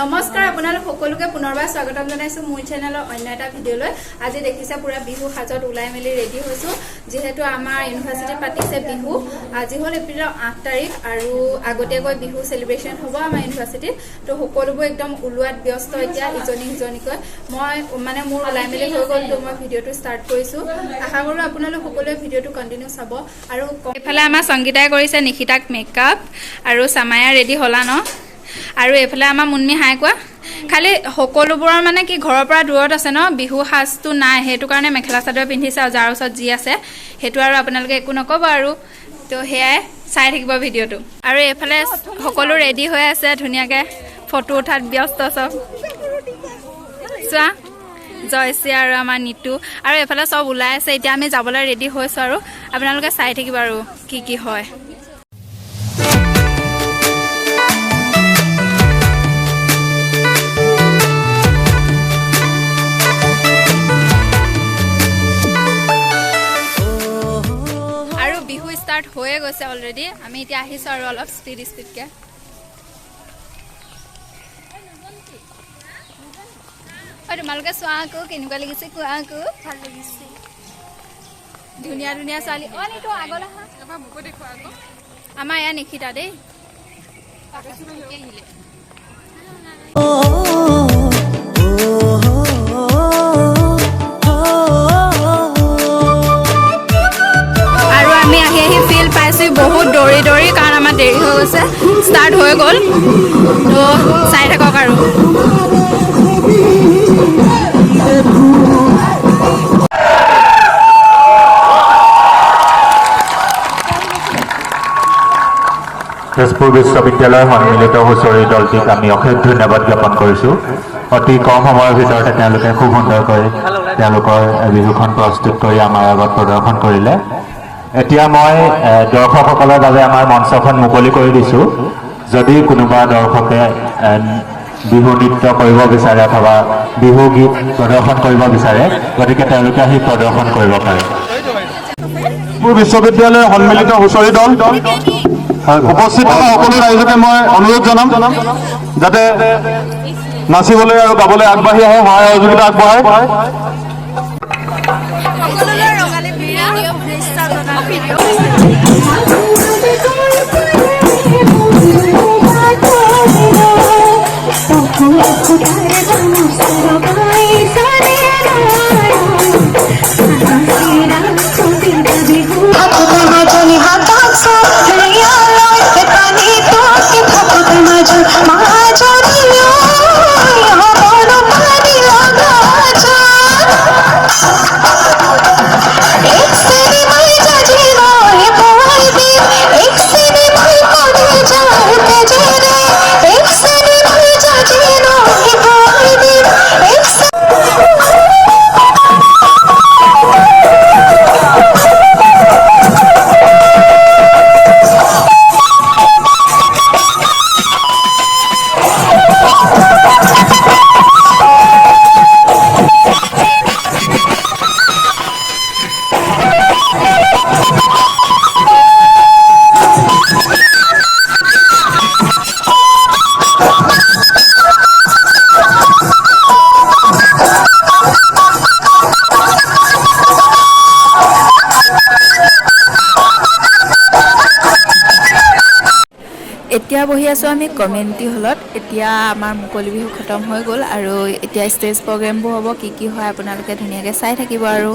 নমস্কাৰ আপোনালোক সকলোকে পুনৰবাৰ স্বাগতম জনাইছো মোৰ চেনেলৰ অন্য এটা ভিডিঅলৈ। আজি দেখিছে পুৰা বিহু সাজত ওলাই মেলি ৰেডি হৈছো, যেহেতু আমাৰ ইউনিভাৰ্চিটি পাতিছে বিহু। আজি হ'ল এপ্ৰিলৰ 8 তাৰিখ আৰু আগতীয়াকৈ বিহু সেলিব্ৰেশন হ'ব আমাৰ ইউনিভাৰ্চিটিত। তো সকলোবোৰ একদম ওলোৱাত ব্যস্ত এতিয়া ইজনী সিজনীকৈ। মই মানে মোৰ ওলাই মেলি হৈ গ'ল, তো মই ভিডিঅ'টো ষ্টাৰ্ট কৰিছো। আশা কৰোঁ আপোনালোক সকলোৱে ভিডিঅ'টো কণ্টিনিউ চাব। আৰু এইফালে আমাৰ সংগীতাই কৰিছে নিশিতাক মেকআপ আৰু সামায়া ৰেডি হলা ন। আৰু এফালে আমাৰ মুন্মি হাই কোৱা খালি সকলোবোৰৰ মানে কি ঘৰৰ পৰা দূৰত আছে ন, বিহু সাজটো নাই, সেইটো কাৰণে মেখেলা চাদৰ পিন্ধিছে আৰু যাৰ ওচৰত যি আছে সেইটো আৰু আপোনালোকে একো নক'ব আৰু। তো সেয়াই চাই থাকিব ভিডিঅ'টো। আৰু এইফালে সকলো ৰেডি হৈ আছে ধুনীয়াকৈ ফটো উঠাত ব্যস্ত চব। চোৱা জয়শ্ৰী আৰু আমাৰ নিতু আৰু এইফালে চব ওলাই আছে। এতিয়া আমি যাবলৈ ৰেডি হৈছোঁ আৰু আপোনালোকে চাই থাকিব আৰু কি হয়। ষ্টাৰ্ট হৈয়ে গৈছে অলৰেডি। আমি এতিয়া আহিছোঁ আৰু অলপ স্পীডকৈ। তোমালোকে চোৱা আকৌ কেনেকুৱা লাগিছে, কোৱা আকৌ। ভাল লাগিছে, ধুনীয়া ধুনীয়া ছোৱালী। অঁ নিতু আগলৈ আহা, আমাৰ এয়া নিশিতা দেই। বহুত দৌৰি কাৰণ আমাৰ দেৰি হৈ গৈছে, ষ্টাৰ্ট হৈ গ'ল। তো চাই থাকক আৰু। তেজপুৰ বিশ্ববিদ্যালয়ৰ সন্মিলিত হুঁচৰি দলটিক আমি অশেষ ধন্যবাদ জ্ঞাপন কৰিছোঁ। অতি কম সময়ৰ ভিতৰতে তেওঁলোকে খুব সুন্দৰকৈ তেওঁলোকৰ বিহুখন প্ৰস্তুত কৰি আমাৰ আগত প্ৰদৰ্শন কৰিলে। এতিয়া মই দৰ্শকসকলৰ বাবে আমাৰ মঞ্চখন মুকলি কৰি দিছোঁ। যদি কোনোবা দৰ্শকে বিহু নৃত্য কৰিব বিচাৰে অথবা বিহু গীত প্ৰদৰ্শন কৰিব বিচাৰে, গতিকে তেওঁলোকে আহি প্ৰদৰ্শন কৰিব পাৰে। তেজপুৰ বিশ্ববিদ্যালয়ৰ সন্মিলিত হুঁচৰি দল উপস্থিত থকা সকলো ৰাইজকে মই অনুৰোধ জনাম যাতে নাচিবলৈ আৰু গাবলৈ আগবাঢ়ি আহে, সহায় সহযোগিতা আগবঢ়ায়। এতিয়া বহি আছোঁ আমি কমিউনিটি হলত। এতিয়া আমাৰ মুকলি বিহু খতম হৈ গ'ল আৰু এতিয়া ষ্টেজ প্ৰগ্ৰেমবোৰ হ'ব। কি হয় আপোনালোকে ধুনীয়াকৈ চাই থাকিব আৰু।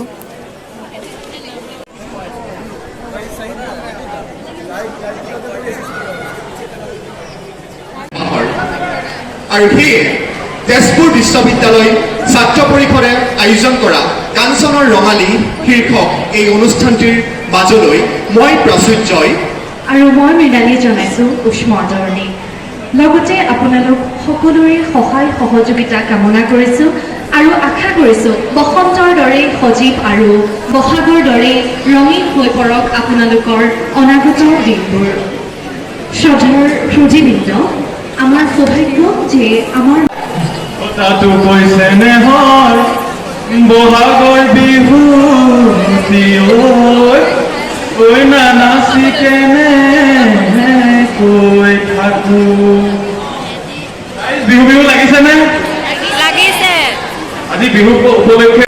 আৰু সেয়ে তেজপুৰ বিশ্ববিদ্যালয় ছাত্ৰ পৰিষদে আয়োজন কৰা কাঞ্চনৰ ৰঙালী শীৰ্ষক এই অনুষ্ঠানটিৰ মাজলৈ মই প্ৰাচুৰ্যই আৰু মই মৃণালী জনাইছোঁ উষ্ম আদৰণি। লগতে আপোনালোক সকলোৰে সহায় সহযোগিতা কামনা কৰিছোঁ আৰু আশা কৰিছোঁ বসন্তৰ দৰে সজীৱ আৰু বহাগৰ দৰে ৰঙীন হৈ পৰক আপোনালোকৰ অনাগত দিনবোৰ। শ্ৰদ্ধাৰ সুধীবৃন্দ, আমাৰ সৌভাগ্য যে আমাৰ তাতো কৈছে নেহৰ বহাগৰ বিহু ঐ নাচি কেনে কৈ থাকো বিহু বিহু লাগিছেনে লাগিছে আজি বিহু উপলক্ষে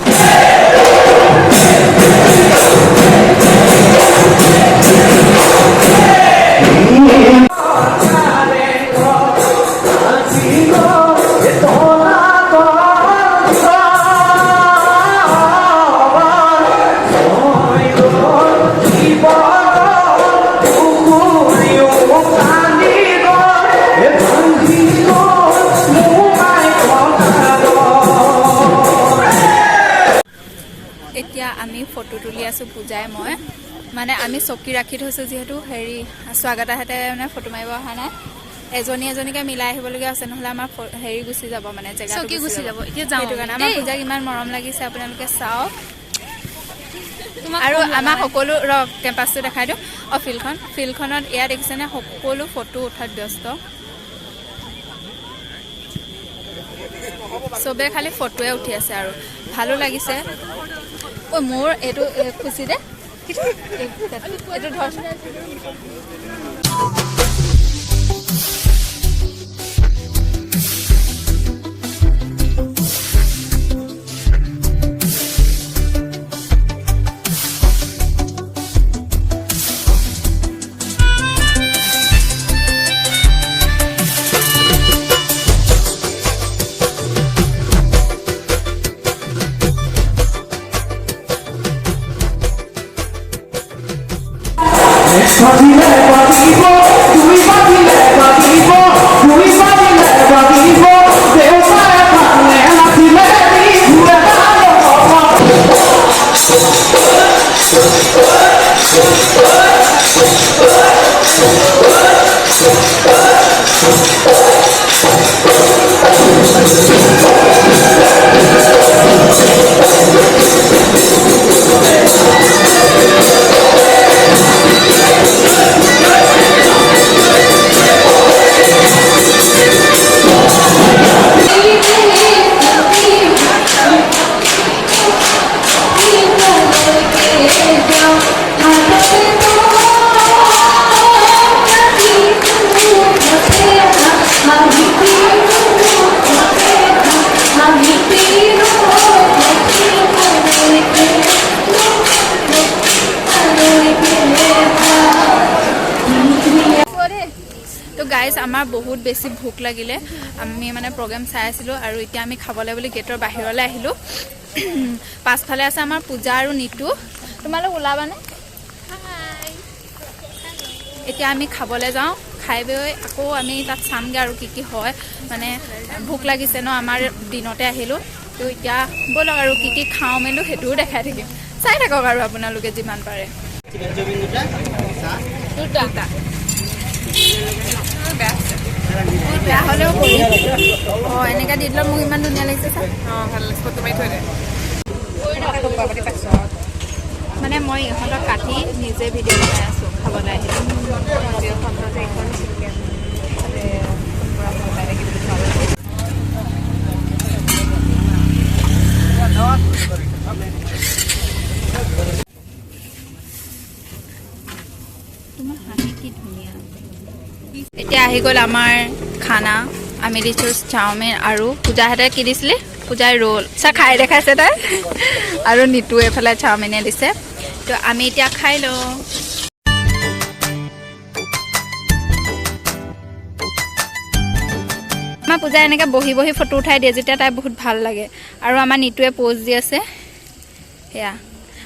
এতিয়া আমি ফটো তুলি আছোঁ পূজাই মই মানে আমি চকী ৰাখি থৈছোঁ যিহেতু হেৰি স্বাগতাহঁতে মানে ফটো মাৰিব অহা নাই এজনীকে মিলাই আহিবলগীয়া আছে নহ'লে আমাৰ হেৰি গুচি যাব মানে জেগাটো গুচি যাব এতিয়া সেইটো কাৰণে আমাৰ পূজাক ইমান মৰম লাগিছে আপোনালোকে চাওক আৰু আমাৰ সকলো কেম্পাছটো দেখাই দিওঁ ফিল্ডখনত এয়া দেখিছেনে সকলো ফটো উঠাত ব্যস্ত চবে খালি ফটোৱে উঠি আছে আৰু ভালো লাগিছে ঐ মোৰ এইটো খুচি দে এইটো ধৰ গাইজ আমাৰ বহুত বেছি ভোক লাগিলে আমি মানে প্ৰগ্ৰেম চাই আছিলোঁ আৰু এতিয়া আমি খাবলৈ বুলি গেটৰ বাহিৰলৈ আহিলোঁ পাছফালে আছে আমাৰ পূজা আৰু নিতু তোমালোক ওলাবানে এতিয়া আমি খাবলৈ যাওঁ খাই বৈ আকৌ আমি তাত চামগৈ আৰু কি হয় মানে ভোক লাগিছে ন আমাৰ দিনতে আহিলোঁ তো এতিয়া ব'লক আৰু কি খাওঁ মেলোঁ সেইটোও দেখাই থাকিম চাই থাকক আৰু আপোনালোকে যিমান পাৰে দুটা বেয়া হ'লেও অঁ এনেকৈ দি দিলত মোক ইমান ধুনীয়া লাগিছে চাই অঁ ভাল লাগিছে ফটো মাৰি থৈ দে মানে মই ইহঁতক কাটি নিজে ভিডিঅ' বনাই আছোঁ খাবলৈ আহিলোঁ তোমাৰ হাঁহি কি ধুনীয়া এতিয়া আহি গ'ল আমাৰ খানা আমি দিছোঁ চাওমিন আৰু পূজাহঁতে কি দিছিলে পূজাই ৰোল চা খাই দেখাইছে তাই আৰু নিতু এইফালে চাওমিনে দিছে তো আমি এতিয়া খাই লওঁ আমাৰ পূজাই এনেকৈ বহি বহি ফটো উঠাই দিয়ে যেতিয়া তাই বহুত ভাল লাগে আৰু আমাৰ নিতুৱে প'জ দি আছে সেয়া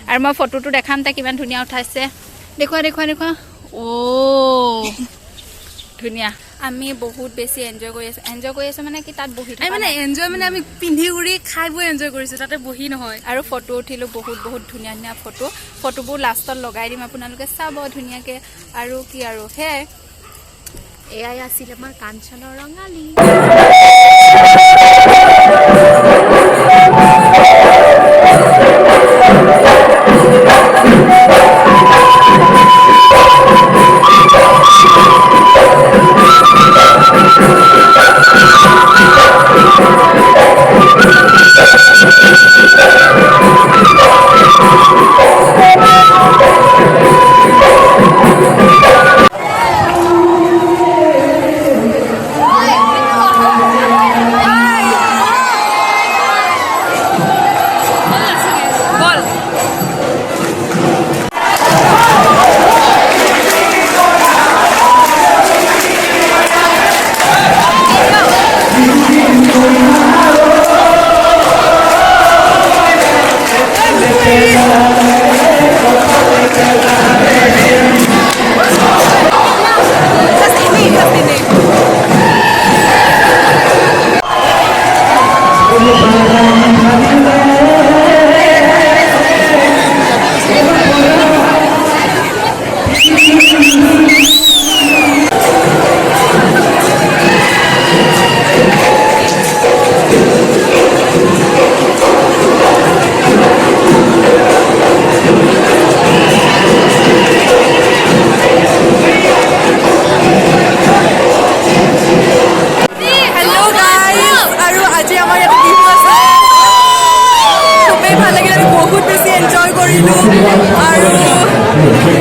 আৰু মই ফটোটো দেখাম তাই কিমান ধুনীয়া উঠাইছে দেখুৱা অ' ধুনীয়া আমি বহুত বেছি এনজয় কৰি আছোঁ মানে কি তাত বহি মানে এনজয় মানে আমি পিন্ধি উৰি খাই বৈ এনজয় কৰিছোঁ তাতে বহি নহয় আৰু ফটো উঠিলোঁ বহুত ধুনীয়া ধুনীয়া ফটোবোৰ লাষ্টত লগাই দিম আপোনালোকে চাব ধুনীয়াকৈ আৰু কি আৰু সেয়াই এয়াই আছিল আমাৰ কাঞ্চনৰ ৰঙালী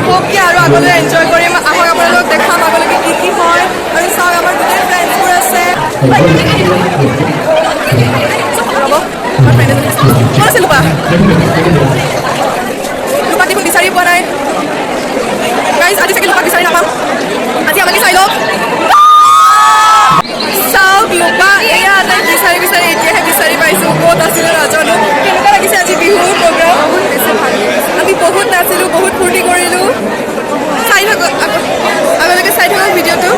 হোপ কি আৰু আগলৈ এনজয় কৰিম আহক আপোনালোকক দেখাম আগলৈকে কি হয় আৰু চাওক আমাৰ গোটেই ফ্ৰেণ্ডছবোৰ আছে ৰ'ব আমাৰ ফ্ৰেণ্ড এজনী আছে ক'ত আছে লুপা লুপাক দেখোন বিচাৰি পোৱা নাই গাইজ আজি চাগে লুপাক বিচাৰি নাপাম আজি আমাকে চাই লওক চাওক লুপা এয়া তাই বিচাৰি বিচাৰি এতিয়াহে বিচাৰি পাইছোঁ ক'ত আছিলে নাজানো কেনেকুৱা লাগিছে আজি বিহুৰ প্ৰগ্ৰাম বহুত বেছি ভাল আমি বহুত নাচিলোঁ বহুত ফূৰ্তি কৰিলোঁ চাই থাকক আগলৈকে চাই থাকক ভিডিঅ'টো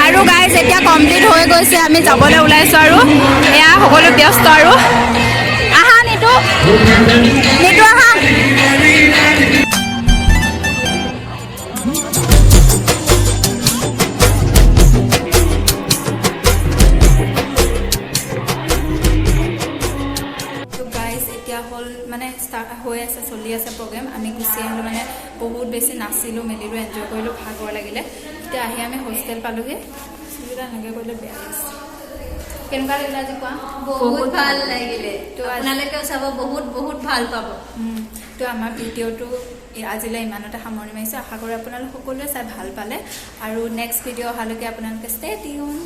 আৰু গাইজ এতিয়া কমপ্লিট হৈ গৈছে আমি যাবলৈ ওলাইছোঁ আৰু এয়া সকলো ব্যস্ত আৰু আহা নিতু আহা এতিয়া হ'ল মানে ষ্টাৰ্ট হৈ আছে চলি আছে প্ৰগ্ৰেম আমি গুচি আহিলোঁ মানে বহুত বেছি নাচিলোঁ মেলিলোঁ এনজয় কৰিলোঁ ভাগৰ লাগিলে এতিয়া আহি আমি হোষ্টেল পালোঁগৈ চুলিটা এনেকৈ কৰিলে বেয়া লাগিছে কেনেকুৱা লাগিলে আজি কোৱা বহুত ভাল লাগিলে তো আপোনালোকেও চাব বহুত বহুত ভাল পাব তো আমাৰ ভিডিঅ'টো আজিলৈ ইমানতে সামৰণি মাৰিছোঁ আশা কৰোঁ আপোনালোক সকলোৱে চাই ভাল পালে আৰু নেক্সট ভিডিঅ' অহালৈকে আপোনালোকে ষ্টে টিউন